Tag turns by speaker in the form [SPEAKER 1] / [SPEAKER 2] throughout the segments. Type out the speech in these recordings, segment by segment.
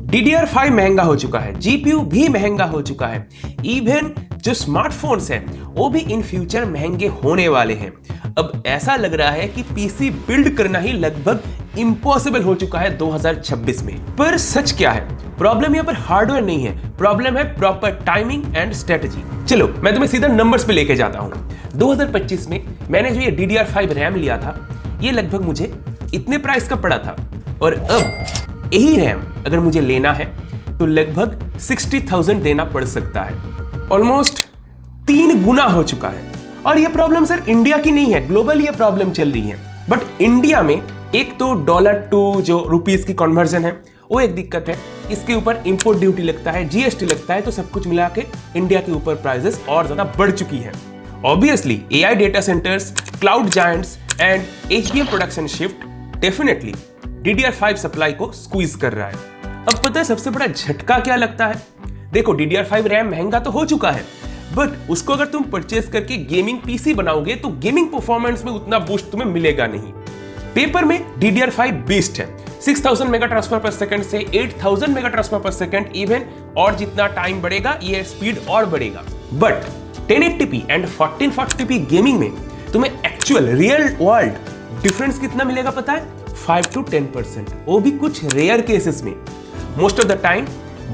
[SPEAKER 1] DDR5 महंगा हो चुका है, GPU भी महंगा हो चुका है, इवन जो स्मार्टफोन्स हैं वो भी इन फ्यूचर महंगे होने वाले हैं। अब ऐसा लग रहा है कि पीसी बिल्ड करना ही लगभग इम्पॉसिबल हो चुका है 2026 में। पर सच क्या है? प्रॉब्लम यहाँ पर हार्डवेयर नहीं है, प्रॉब्लम है प्रॉपर टाइमिंग एंड स्ट्रेटजी। चलो मैं तुम्हें सीधा नंबर्स पे लेके जाता हूँ। 2025 में मैंने जो ये DDR5 रैम लिया था, ये लगभग मुझे इतने प्राइस का पड़ा था, और अब यही रैम अगर मुझे लेना है तो लगभग 60,000 देना पड़ सकता है। ऑलमोस्ट 3 गुना हो चुका है। और ये प्रॉब्लम सर इंडिया की नहीं है, ग्लोबल ये प्रॉब्लम चल रही है। बट इंडिया में एक तो डॉलर टू जो रुपीस की कन्वर्जन है वो एक दिक्कत है, इसके ऊपर इंपोर्ट ड्यूटी लगता है, जीएसटी लगता है, तो सब कुछ मिला के इंडिया के ऊपर प्राइसेस और ज्यादा बढ़ चुकी है। Obviously AI data centres, cloud giants and HBM production shift definitely DDR5 supply को स्क्वीज कर रहा है। अब पता है सबसे बड़ा झटका क्या लगता है? देखो DDR5 रैम महंगा तो हो चुका है, बट उसको अगर तुम परचेस करके गेमिंग पीसी बनाओगे तो गेमिंग परफॉर्मेंस में उतना बूस्ट तुम्हें मिलेगा नहीं। पेपर में DDR5 बीस्ट है, 6000 मेगा ट्रांसफर पर सेकंड से 8000 मेगा ट्रांसफर पर सेकंड इवन, और जितना टाइम बढ़ेगा ये स्पीड और बढ़ेगा। But 1080p and 1440p gaming में तुम्हें एक्चुअल रियल वर्ल्ड डिफरेंस कितना मिलेगा पता है? 5 to 10%, वो भी कुछ रेयर केसेस में। Most of the time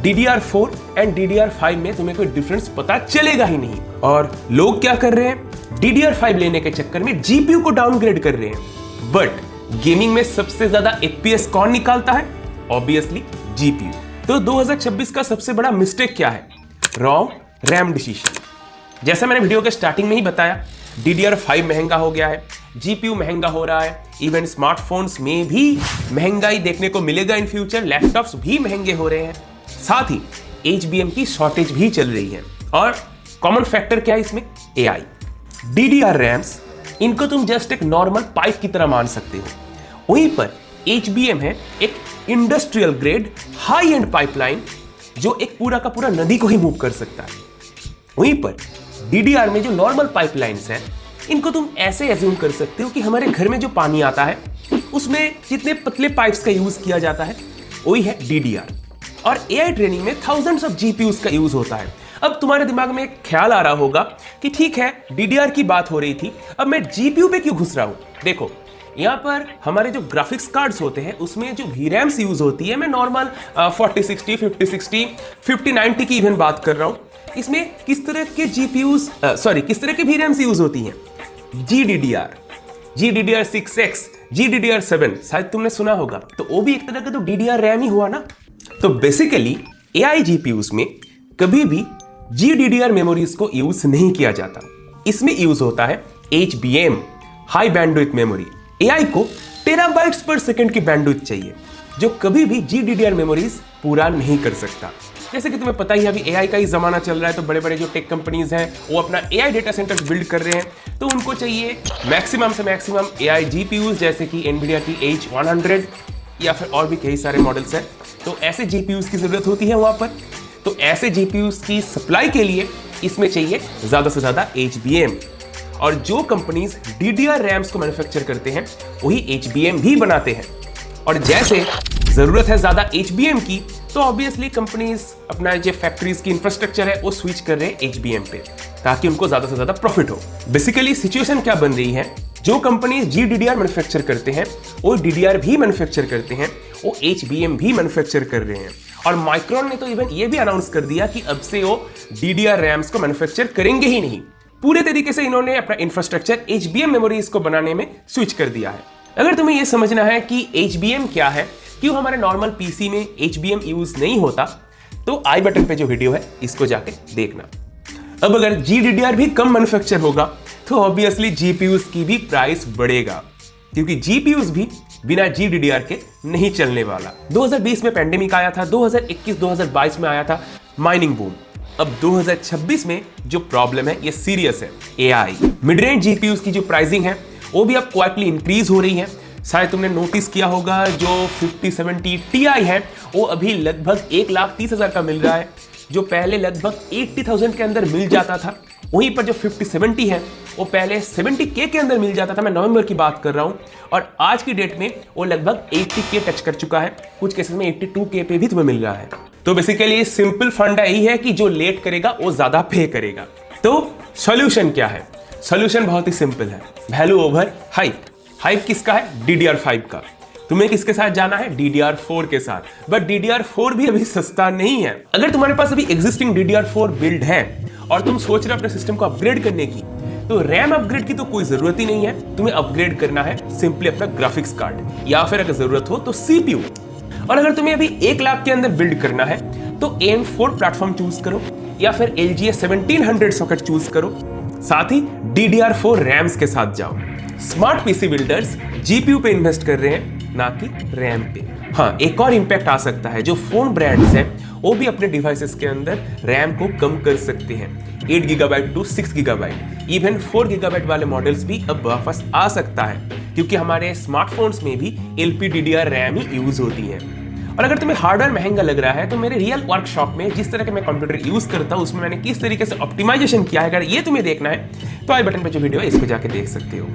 [SPEAKER 1] DDR4 and DDR5 में तुम्हें कोई डिफरेंस पता चलेगा ही नहीं। और लोग क्या कर रहे हैं? DDR5 लेने के चक्कर में GPU को डाउनग्रेड कर रहे हैं। बट गेमिंग में सबसे ज्यादा FPS कौन निकालता है? Obviously GPU। तो 2026 का सबसे बड़ा मिस्टेक क्या है? Wrong RAM decision. जैसा मैंने वीडियो के स्टार्टिंग में ही बताया, DDR5 महंगा हो गया है, GPU महंगा हो रहा है, इवन स्मार्टफोन्स में भी महंगाई देखने को मिलेगा इन फ्यूचर, लैपटॉप्स भी महंगे हो रहे हैं, साथ ही HBM की शॉर्टेज भी चल रही है। और कॉमन फैक्टर क्या है इसमें? AI। DDR रैम्स, इनको तुम जस्ट एक नॉर्मल पाइप की तरह मान सकते हो, वहीं पर HBM है एक industrial grade high and pipeline जो एक पूरा का पूरा नदी को ही मूव कर सकता है। वहीं पर DDR में जो नॉर्मल पाइपलाइंस हैं, इनको तुम ऐसे एज्यूम कर सकते हो कि हमारे घर में जो पानी आता है उसमें जितने पतले पाइप्स का यूज किया जाता है वही है DDR। और AI ट्रेनिंग में थाउजेंड्स ऑफ GPUs का यूज होता है। अब तुम्हारे दिमाग में एक ख्याल आ रहा होगा कि ठीक है DDR की बात हो रही थी, अब मैं GPU पे क्यों घुस रहा हूं? देखो यहाँ पर हमारे जो ग्राफिक्स कार्ड्स होते हैं उसमें जो VRAMs यूज होती है, मैं नॉर्मल 4060, 5060, 5090 की इवन बात कर रहा हूं। इसमें किस तरह के किस तरह के VRAMs यूज होती हैं? GDDR, GDDR6X, GDDR7, शायद तुमने सुना होगा। तो वो भी एक तरह का तो DDR रैम ही हुआ ना। तो बेसिकली AI GPUs में कभी भी GDDR मेमोरीज को यूज नहीं किया जाता, इसमें यूज होता है HBM, high bandwidth memory. AI को टेराबाइट्स पर सेकंड की बैंडविड्थ चाहिए, जो कभी भी GDDR मेमोरीज पूरा नहीं कर सकता। जैसे कि तुम्हें पता ही है अभी AI का ही जमाना चल रहा है, तो बड़े बड़े जो टेक कंपनीज हैं वो अपना AI डेटा सेंटर बिल्ड कर रहे हैं, तो उनको चाहिए मैक्सिमम से मैक्सिमम AI GPUs, जैसे कि NVIDIA की H100 या फिर और भी कई सारे मॉडल्स हैं। तो ऐसे GPUs की जरूरत होती है वहां पर। तो ऐसे GPUs की सप्लाई के लिए इसमें चाहिए ज्यादा से ज्यादा HBM, और जो कंपनीज DDR रैम्स को मैन्युफैक्चर करते हैं वही HBM भी बनाते हैं। और जैसे जरूरत है ज्यादा HBM की, तो ऑब्वियसली कंपनीज अपना जो फैक्ट्रीज की इंफ्रास्ट्रक्चर है वो स्विच कर रहे हैं HBM पे, ताकि उनको ज्यादा से ज्यादा प्रॉफिट हो। बेसिकली सिचुएशन क्या बन रही है? जो कंपनीज GDDR मैन्युफैक्चर करते हैं वो DDR भी मैन्युफैक्चर करते हैं, वो HBM भी मैन्युफैक्चर कर रहे हैं। और माइक्रोन ने तो इवन ये भी अनाउंस कर दिया कि अब से वो DDR रैम्स को मैन्युफैक्चर करेंगे ही नहीं। पूरे तरीके से इन्होंने अपना इंफ्रास्ट्रक्चर HBM मेमोरीज को बनाने में स्विच कर दिया है। अगर तुम्हें यह समझना है कि HBM क्या है, क्यों हमारे नॉर्मल पीसी में HBM यूज नहीं होता, तो आई बटन पे जो वीडियो है इसको जाके देखना। अब अगर GDDR भी कम मैन्युफैक्चर होगा तो ऑब्वियसली GPUs की भी प्राइस बढ़ेगा, क्योंकि GPUs भी बिना GDDR के नहीं चलने वाला। 2020 में पेंडेमिक आया था, 2021-2022 में आया था माइनिंग बूम। अब 2026 में जो प्रॉब्लम है ये सीरियस है। AI मिड रेंज GPUs की जो प्राइसिंग है वो भी अब क्वाइटली इंक्रीज हो रही है। शायद तुमने नोटिस किया होगा जो 5070 Ti है वो अभी लगभग 1,30,000 का मिल रहा है, जो पहले लगभग 80,000 के अंदर मिल जाता था वहीं पर जो 5070 है वो पहले 70K के अंदर मिल जाता था, मैं नवंबर की बात कर रहा हूं, और आज की डेट में वो लगभग 80K टच कर चुका है, कुछ केसेस में 82K पे भी तुम्हें मिल रहा है। तो बेसिकली सिंपल फंडा यही है कि जो लेट करेगा वो ज्यादा पे करेगा। तो सॉल्यूशन क्या है? सॉल्यूशन बहुत ही सिंपल है, वैल्यू ओवर हाइप। हाइप किसका है? DDR5 का। तुम्हें किसके साथ जाना है? DDR4 के साथ। बट DDR4 भी अभी सस्ता नहीं है। अगर तुम्हारे पास अभी एग्जिस्टिंग DDR4 बिल्ड है और तुम सोच रहे हो अपने सिस्टम को अपग्रेड करने की, तो रैम अपग्रेड की तो कोई जरूरत ही नहीं है। तुम्हें अपग्रेड करना है सिंपली अपना ग्राफिक्स कार्ड, या फिर अगर जरूरत हो तो CPU। और अगर तुम्हें अभी 1 लाख के अंदर बिल्ड करना है तो AM4 प्लेटफॉर्म चूज करो, या फिर LGA 1700 सॉकेट चूज करो, साथ ही DDR4 रैम्स के साथ जाओ। स्मार्ट पीसी बिल्डर्स GPU पे इन्वेस्ट कर रहे हैं, ना कि रैम पे। हाँ, एक और इंपैक्ट आ सकता है, जो फोन ब्रांड्स हैं वो भी अपने डिवाइसेस के अंदर रैम को कम कर सकते हैं, 8 GB to 6 GB। Even 4 GB वाले मॉडल्स भी अब वापस आ सकता है, क्योंकि हमारे स्मार्टफोन्स में भी LPDDR रैम ही यूज होती है। और अगर तुम्हें हार्डवेयर महंगा लग रहा है तो मेरे रियल वर्कशॉप में जिस तरह के मैं कंप्यूटर यूज करता हूं उसमें मैंने किस तरीके से ऑप्टिमाइजेशन किया है, अगर ये तुम्हें देखना है तो आई बटन पे जो वीडियो है इस पे जाके देख सकते हो।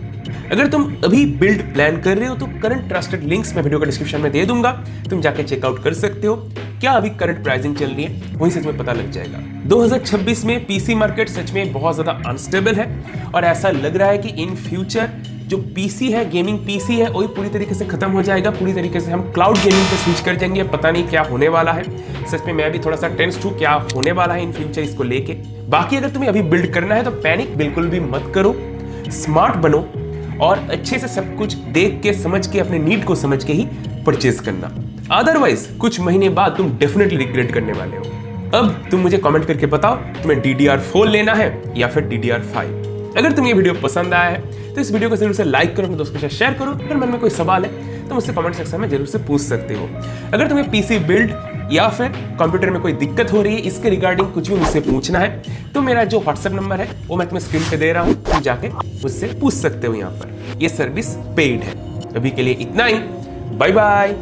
[SPEAKER 1] अगर तुम अभी बिल्ड प्लान कर रहे हो तो करंट ट्रस्टेड लिंक्स मैं वीडियो का डिस्क्रिप्शन में दे दूंगा, तुम जाके चेकआउट कर सकते हो। क्या अभी करंट प्राइसिंग चल रही है वहीं से तुम्हें पता लग जाएगा। 2026 में पीसी मार्केट सच में बहुत ज्यादा अनस्टेबल है, और ऐसा लग रहा है कि इन फ्यूचर जो पीसी है, गेमिंग पीसी है, वही पूरी तरीके से खत्म हो जाएगा। पूरी तरीके से हम क्लाउड गेमिंग पे स्विच कर जाएंगे। पता नहीं क्या होने वाला है, सच में मैं भी थोड़ा सा टेंस्ड हूं क्या होने वाला है इन फ्यूचर इसको लेके। बाकी अगर तुम्हें अभी बिल्ड करना है तो पैनिक बिल्कुल भी मत करो, स्मार्ट बनो और अच्छे से सब कुछ देख के समझ के अपने नीड को समझ के ही परचेज करना। अदरवाइज कुछ महीने बाद तुम डेफिनेटली रिग्रेट करने वाले हो। अब तुम मुझे कमेंट करके बताओ तुम्हें DDR4 लेना है या फिर DDR5। अगर तुम्हें ये वीडियो पसंद आया है तो इस वीडियो को जरूर से लाइक करो, अपने दोस्तों के साथ शेयर करो। अगर मन में कोई सवाल है तो मुझसे कमेंट सेक्शन में जरूर से पूछ सकते हो। अगर तुम्हें पीसी बिल्ड या फिर कंप्यूटर में कोई दिक्कत हो रही है, इसके रिगार्डिंग कुछ भी मुझसे पूछना है, तो मेरा जो व्हाट्सएप नंबर है वो मैं तुम्हें स्क्रीन पे दे रहा हूँ, तुम जाके मुझसे पूछ सकते हो। यहाँ पर ये सर्विस पेड है। अभी के लिए इतना ही, बाय बाय।